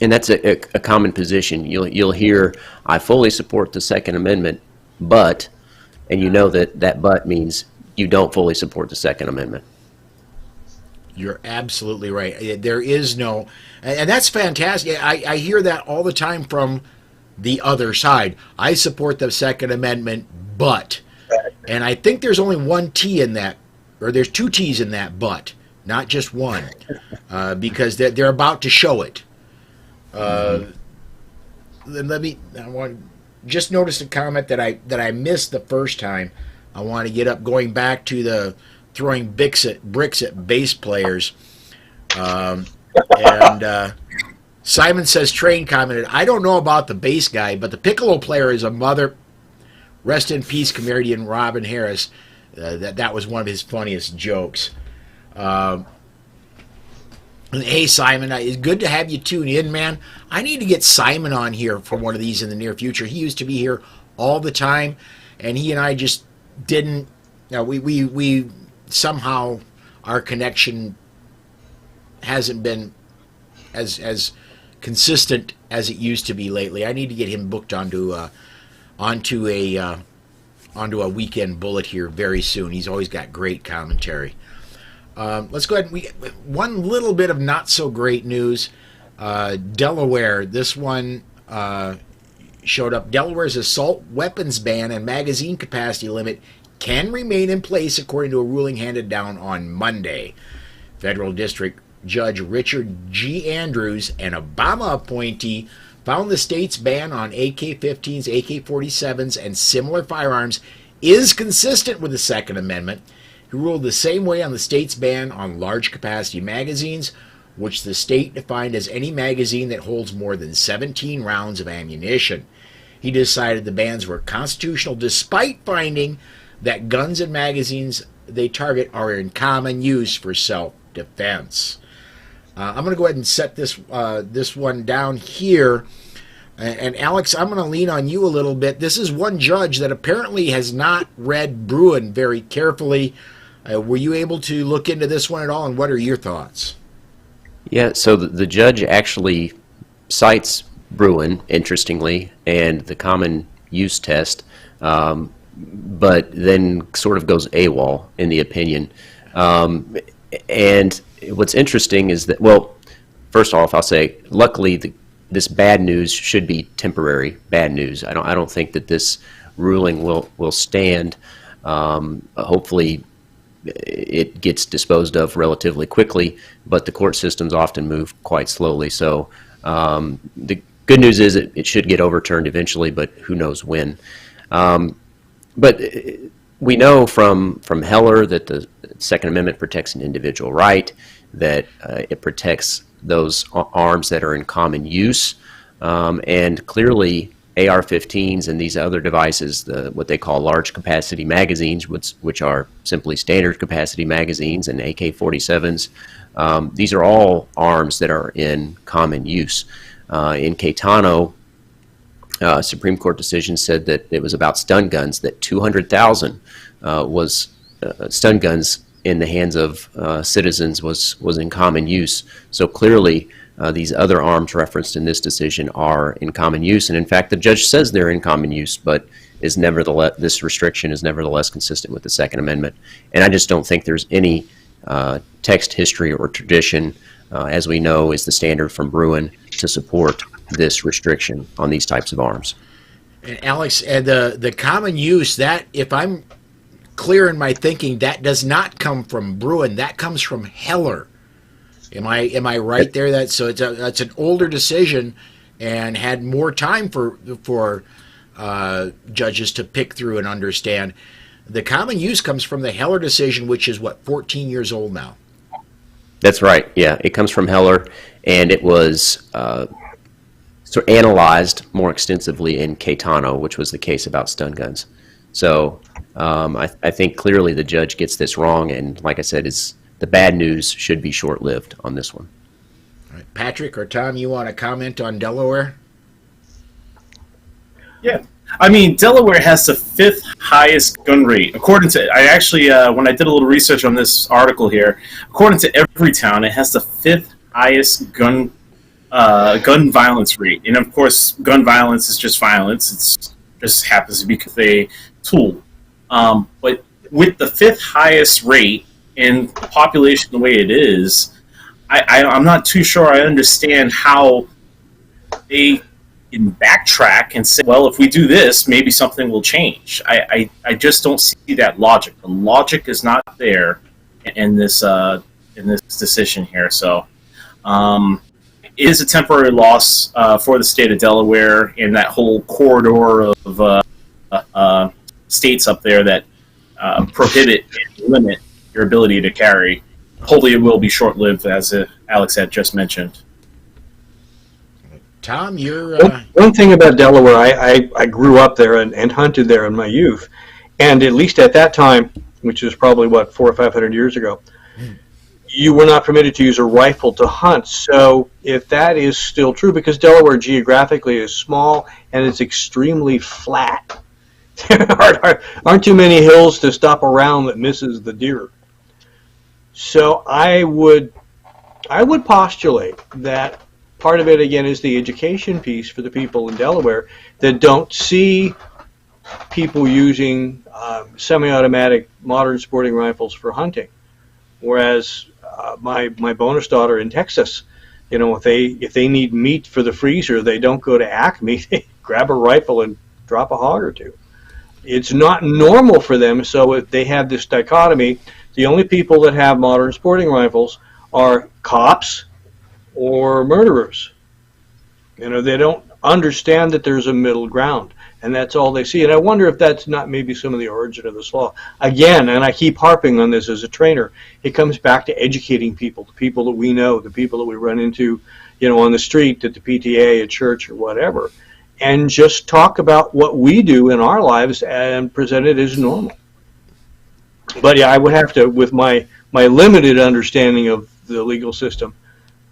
and that's a common position. You'll hear, "I fully support the Second Amendment, but," and you know that "but" means you don't fully support the Second Amendment. You're absolutely right. There is no, and that's fantastic. I hear that all the time from the other side. I support the Second Amendment, but. And I think there's only one T in that, or there's two T's in that but, not just one, because they're about to show it. Just noticed a comment that I missed the first time. I want to get up, going back to the throwing bricks at bass players. And Simon says, Train commented, "I don't know about the bass guy, but the piccolo player is a mother." Rest in peace, comedian Robin Harris. That was one of his funniest jokes. Hey, Simon, it's good to have you tune in, man. I need to get Simon on here for one of these in the near future. He used to be here all the time, and he and I just didn't. We somehow our connection hasn't been as consistent as it used to be lately. I need to get him booked onto a weekend bullet here very soon. He's always got great commentary. Let's go ahead. One little bit of not so great news. Delaware. This one showed up. Delaware's assault weapons ban and magazine capacity limit can remain in place according to a ruling handed down on Monday. Federal District Judge Richard G. Andrews, an Obama appointee, found the state's ban on AK-15s, AK-47s, and similar firearms is consistent with the Second Amendment. He ruled the same way on the state's ban on large-capacity magazines, which the state defined as any magazine that holds more than 17 rounds of ammunition. He decided the bans were constitutional despite finding that guns and magazines they target are in common use for self-defense. I'm going to go ahead and set this one down here. And Alex, I'm going to lean on you a little bit. This is one judge that apparently has not read Bruin very carefully. Were you able to look into this one at all, and what are your thoughts? Yeah, so the judge actually cites Bruin, interestingly, and the common use test, but then sort of goes AWOL in the opinion. And what's interesting is that, well, first off, I'll say, luckily, this bad news should be temporary bad news. I don't think that this ruling will stand. Hopefully it gets disposed of relatively quickly, but the court systems often move quite slowly. So the good news is it should get overturned eventually, but who knows when. But we know from Heller that the Second Amendment protects an individual right, that it protects those arms that are in common use, and clearly AR-15s and these other devices, what they call large capacity magazines, which are simply standard capacity magazines, and AK-47s, these are all arms that are in common use. In Caetano, Supreme Court decision said that it was about stun guns, that 200,000 was stun guns in the hands of citizens was in common use. So clearly these other arms referenced in this decision are in common use, and in fact the judge says they're in common use, but is nevertheless, this restriction is nevertheless consistent with the Second Amendment. And I just don't think there's any text history or tradition, as we know is the standard from Bruin, to support this restriction on these types of arms. And Alex, the common use, that, if I'm clear in my thinking, that does not come from Bruin, that comes from Heller. Am I right there? That's an older decision and had more time for judges to pick through and understand. The common use comes from the Heller decision, which is 14 years old now. That's right. Yeah, it comes from Heller, and it was sort of analyzed more extensively in Caetano, which was the case about stun guns. So I think clearly the judge gets this wrong, and like I said, the bad news should be short-lived on this one. All right. Patrick or Tom, you want to comment on Delaware? Yeah. I mean, Delaware has the 5th highest gun rate. According to, I actually, when I did a little research on this article here, according to Everytown, it has the 5th highest gun violence rate. And of course, gun violence is just violence. It just happens to be a tool. But with the 5th highest rate and the population the way it is, I'm not too sure I understand how they can backtrack and say, well, if we do this, maybe something will change. I just don't see that logic. The logic is not there in this decision here. So it is a temporary loss for the state of Delaware and that whole corridor of states up there that prohibit and limit your ability to carry. Hopefully it will be short-lived, as Alex had just mentioned. Tom, you're... One thing about Delaware, I grew up there and hunted there in my youth, and at least at that time, which is probably, 400 or 500 years ago, you were not permitted to use a rifle to hunt. So if that is still true, because Delaware geographically is small and it's extremely flat, there aren't too many hills to stop around that misses the deer. So I would postulate that part of it, again, is the education piece for the people in Delaware that don't see people using semi-automatic modern sporting rifles for hunting. Whereas my bonus daughter in Texas, if they need meat for the freezer, they don't go to Acme. They grab a rifle and drop a hog or two. It's not normal for them, so if they have this dichotomy, the only people that have modern sporting rifles are cops or murderers. They don't understand that there's a middle ground, and that's all they see. And I wonder if that's not maybe some of the origin of this law. Again, and I keep harping on this as a trainer, it comes back to educating people, the people that we know, the people that we run into, on the street, at the PTA, at church, or whatever, and just talk about what we do in our lives and present it as normal. But yeah, I would have to, with my limited understanding of the legal system,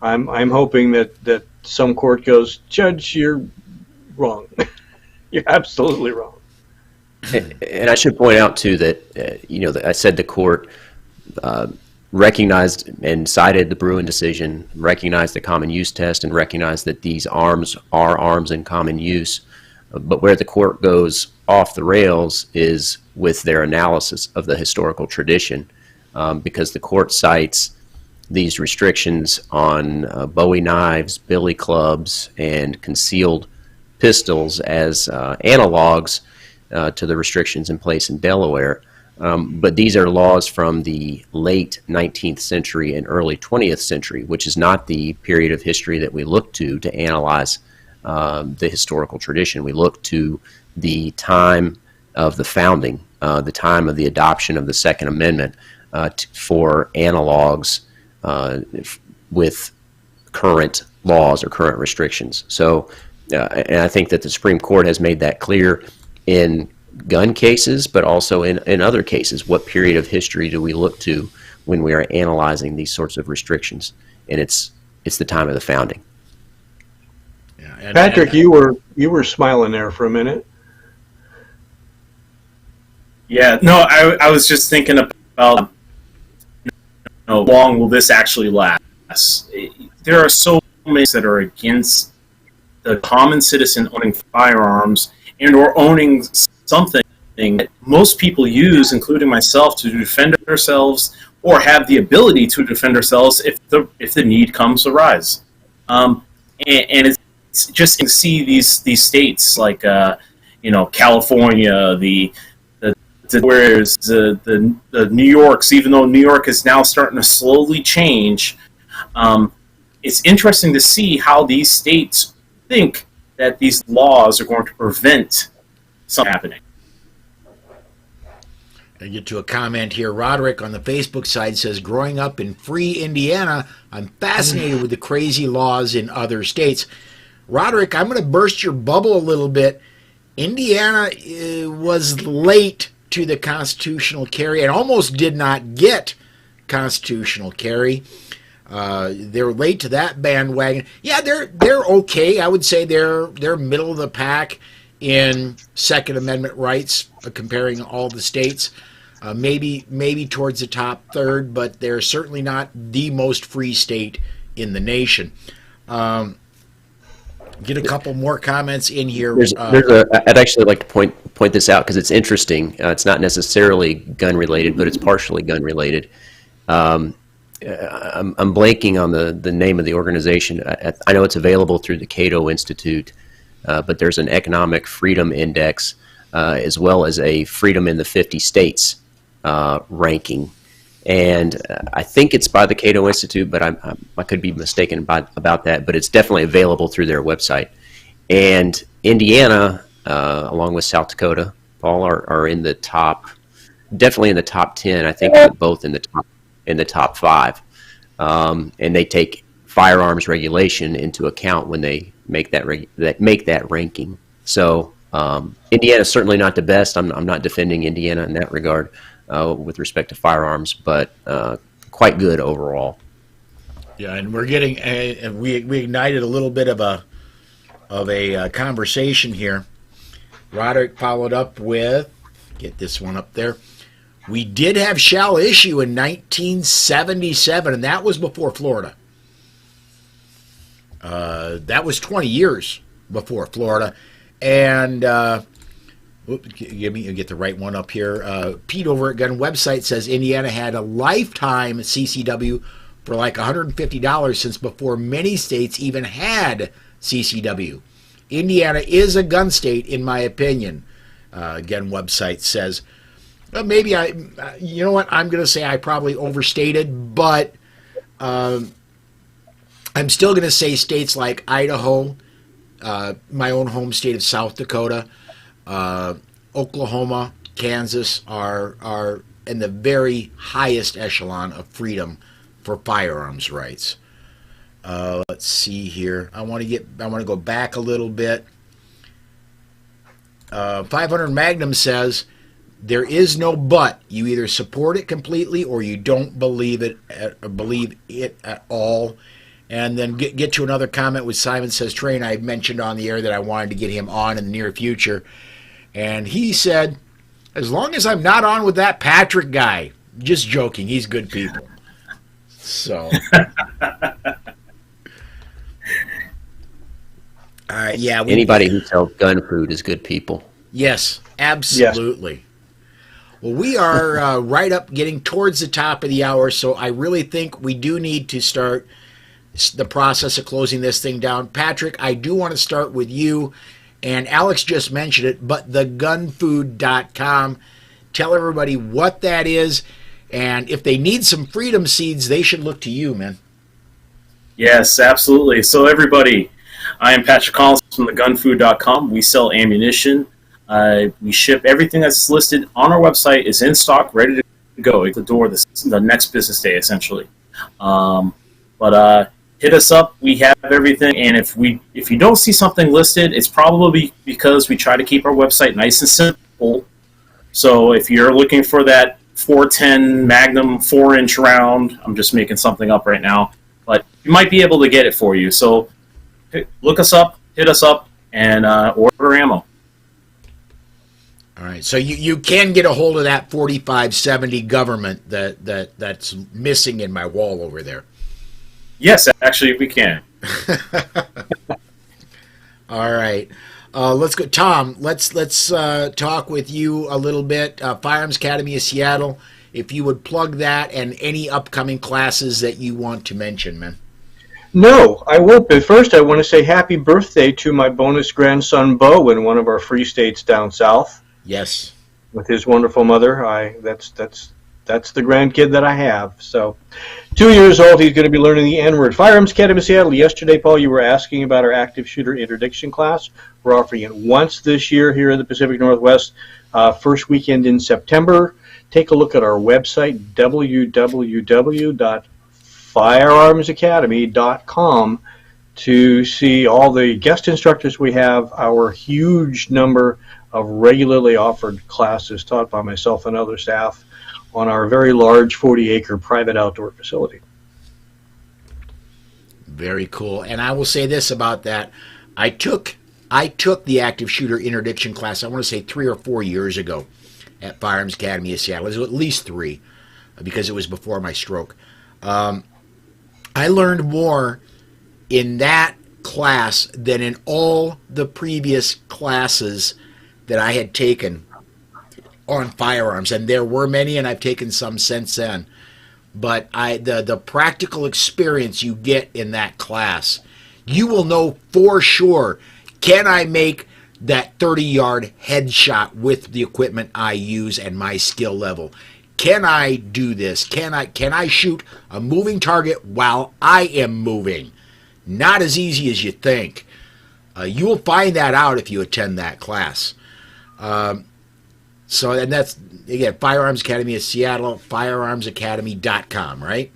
I'm hoping that some court goes, Judge, you're wrong. You're absolutely wrong. And I should point out too that I said the court recognized and cited the Bruin decision, recognized the common use test, and recognized that these arms are arms in common use. But where the court goes off the rails is with their analysis of the historical tradition, because the court cites these restrictions on Bowie knives, billy clubs, and concealed pistols as analogs to the restrictions in place in Delaware. But these are laws from the late 19th century and early 20th century, which is not the period of history that we look to analyze the historical tradition. We look to the time of the founding, the time of the adoption of the Second Amendment for analogs with current laws or current restrictions. So, and I think that the Supreme Court has made that clear in gun cases, but also in other cases. What period of history do we look to when we are analyzing these sorts of restrictions? And it's the time of the founding. Yeah, Patrick, you were smiling there for a minute. Yeah, no, I was just thinking about how long will this actually last? There are so many that are against the common citizen owning firearms and or owning something that most people use, including myself, to defend ourselves or have the ability to defend ourselves if the need comes to rise. And it's just to see these states like California, whereas the New Yorks, even though New York is now starting to slowly change, it's interesting to see how these states think that these laws are going to prevent something happening. I get to a comment here. Roderick on the Facebook side says, growing up in free Indiana, I'm fascinated with the crazy laws in other states. Roderick, I'm going to burst your bubble a little bit. Indiana was late to the constitutional carry and almost did not get constitutional carry. They're late to that bandwagon. Yeah, they're okay. I would say they're middle of the pack in Second Amendment rights, comparing all the states. Maybe towards the top third, but they're certainly not the most free state in the nation. Get a couple more comments in here. I'd actually like to point this out because it's interesting. It's not necessarily gun related, but it's partially gun related. I'm blanking on the name of the organization. I know it's available through the Cato Institute, but there's an economic freedom index as well as a freedom in the 50 states ranking. And I think it's by the Cato Institute, but I could be mistaken about that. But it's definitely available through their website. And Indiana, along with South Dakota, Paul, are in the top, definitely in the top 10. I think both in the top 5. And they take firearms regulation into account when they make that ranking. So Indiana's certainly not the best. I'm not defending Indiana in that regard. With respect to firearms, but quite good overall. Yeah, and we're getting we ignited a little bit of a conversation here. Roderick followed up with, get this one up there. We did have shall issue in 1977, and that was before Florida. That was 20 years before Florida, and. Get the right one up here. Pete over at Gun Website says Indiana had a lifetime CCW for like $150 since before many states even had CCW. Indiana is a gun state, in my opinion. Gun Website says. Maybe you know what? I'm going to say I probably overstated, but I'm still going to say states like Idaho, my own home state of South Dakota, Oklahoma, Kansas are in the very highest echelon of freedom for firearms rights. Let's see here. I want to go back a little bit. 500 Magnum says there is no but. You either support it completely or you don't believe it at all. And then get to another comment with Simon says, Train, I mentioned on the air that I wanted to get him on in the near future. And he said, as long as I'm not on with that Patrick guy, just joking, he's good people. So, yeah. Anybody who sells gun food is good people. Yes, absolutely. Yes. Well, we are right up getting towards the top of the hour, so I really think we do need to start the process of closing this thing down. Patrick, I do want to start with you. and Alex just mentioned it, but thegunfood.com. Tell everybody what that is, and if they need some freedom seeds, they should look to you, man. Yes, absolutely. So everybody, I am Patrick Collins from thegunfood.com. We sell ammunition. We ship everything that's listed on our website is in stock, ready to go at the door the next business day, essentially. But hit us up. We have everything, and if you don't see something listed, it's probably because we try to keep our website nice and simple. So if you're looking for that 410 Magnum 4-inch round, I'm just making something up right now, but you might be able to get it for you. So look us up, hit us up, and order ammo. All right, so you can get a hold of that 4570 government that's missing in my wall over there. Yes, actually, we can. All right, let's go, Tom. Let's talk with you a little bit. Firearms Academy of Seattle. If you would plug that and any upcoming classes that you want to mention, man. No, I won't. But first, I want to say happy birthday to my bonus grandson, Bo, in one of our free states down south. Yes. With his wonderful mother. That's the grandkid that I have. So, 2 years old, he's going to be learning the N-word. Firearms Academy of Seattle. Yesterday, Paul, you were asking about our active shooter interdiction class. We're offering it once this year here in the Pacific Northwest, first weekend in September. Take a look at our website, www.firearmsacademy.com, to see all the guest instructors we have, our huge number of regularly offered classes taught by myself and other staff on our very large 40-acre private outdoor facility. Very cool. And I will say this about that. I took the active shooter interdiction class, I want to say 3 or 4 years ago at Firearms Academy of Seattle. It was at least 3 because it was before my stroke. I learned more in that class than in all the previous classes that I had taken on firearms, and there were many, and I've taken some since then. But the practical experience you get in that class, you will know for sure, can I make that 30-yard headshot with the equipment I use and my skill level? Can I do this? Can I shoot a moving target while I am moving? Not as easy as you think. You will find that out if you attend that class. So, and that's, again, Firearms Academy of Seattle, firearmsacademy.com, right?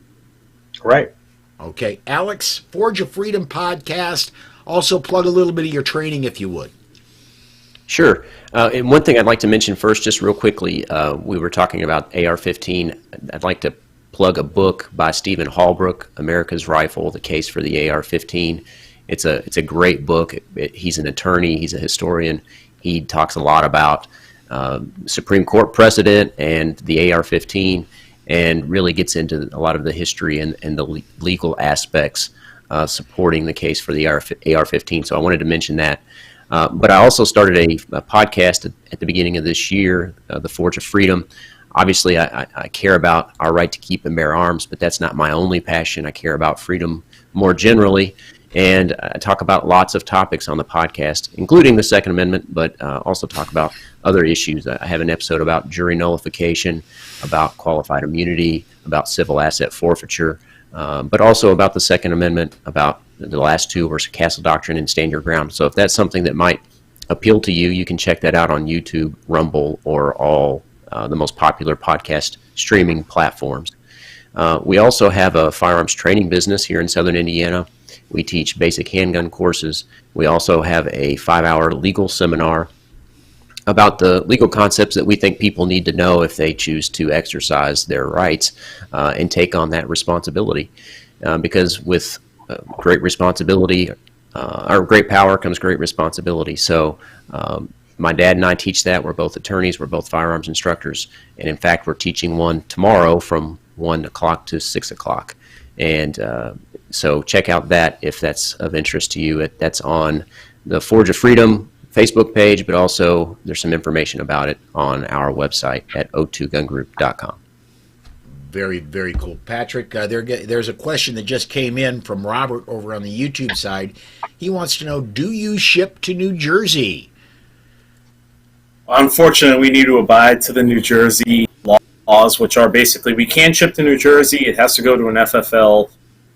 Right. Okay. Alex, Forge of Freedom podcast. Also plug a little bit of your training if you would. Sure. And one thing I'd like to mention first, just real quickly, we were talking about AR-15. I'd like to plug a book by Stephen Hallbrook, America's Rifle, The Case for the AR-15. It's a great book. He's an attorney. He's a historian. He talks a lot about Supreme Court precedent and the AR-15, and really gets into a lot of the history and the legal aspects supporting the case for the AR-15. So I wanted to mention that. But I also started a podcast at the beginning of this year, The Forge of Freedom. Obviously, I care about our right to keep and bear arms, but that's not my only passion. I care about freedom more generally. And I talk about lots of topics on the podcast, including the Second Amendment, but also talk about other issues. I have an episode about jury nullification, about qualified immunity, about civil asset forfeiture, but also about the Second Amendment, about the last two were Castle Doctrine and Stand Your Ground. So if that's something that might appeal to you, you can check that out on YouTube, Rumble, or all the most popular podcast streaming platforms. We also have a firearms training business here in Southern Indiana. We teach basic handgun courses. We also have a 5-hour legal seminar about the legal concepts that we think people need to know if they choose to exercise their rights and take on that responsibility. Because with great responsibility, or great power comes great responsibility. So my dad and I teach that. We're both attorneys. We're both firearms instructors. And in fact, we're teaching one tomorrow from 1 o'clock to 6 o'clock. And so check out that if that's of interest to you. That's on the Forge of Freedom Facebook page, but also there's some information about it on our website at o2gungroup.com. Very, very cool. Patrick, there's a question that just came in from Robert over on the YouTube side. He wants to know, do you ship to New Jersey? Unfortunately, we need to abide to the New Jersey laws, which are basically we can't ship to New Jersey. It has to go to an FFL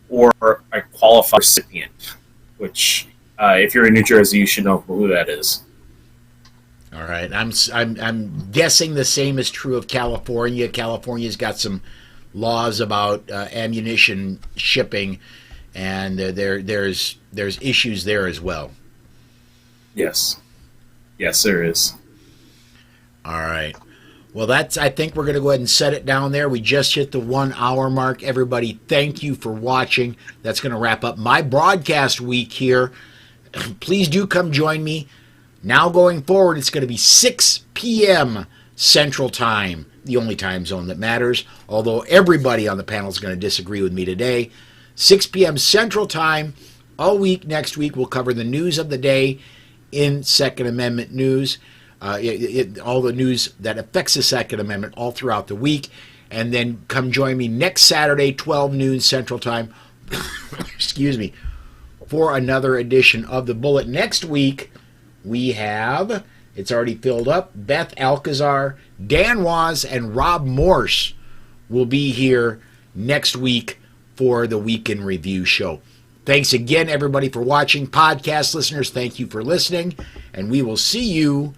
or a qualified recipient, which if you're in New Jersey, you should know who that is. All right. I'm guessing the same is true of California. California's got some laws about ammunition shipping, and there's issues there as well. Yes, there is. All right. Well, I think we're going to go ahead and set it down there. We just hit the 1 hour mark. Everybody, thank you for watching. That's going to wrap up my broadcast week here. Please do come join me. Now going forward, it's going to be 6 p.m. Central Time, the only time zone that matters, although everybody on the panel is going to disagree with me today. 6 p.m. Central Time, all week next week, we'll cover the news of the day in Second Amendment news, all the news that affects the Second Amendment all throughout the week, and then come join me next Saturday, 12 noon Central Time, excuse me, for another edition of The Bullet. Next week, we have, it's already filled up, Beth Alcazar, Dan Waz, and Rob Morse will be here next week for the Week in Review show. Thanks again, everybody, for watching. Podcast listeners, thank you for listening, and we will see you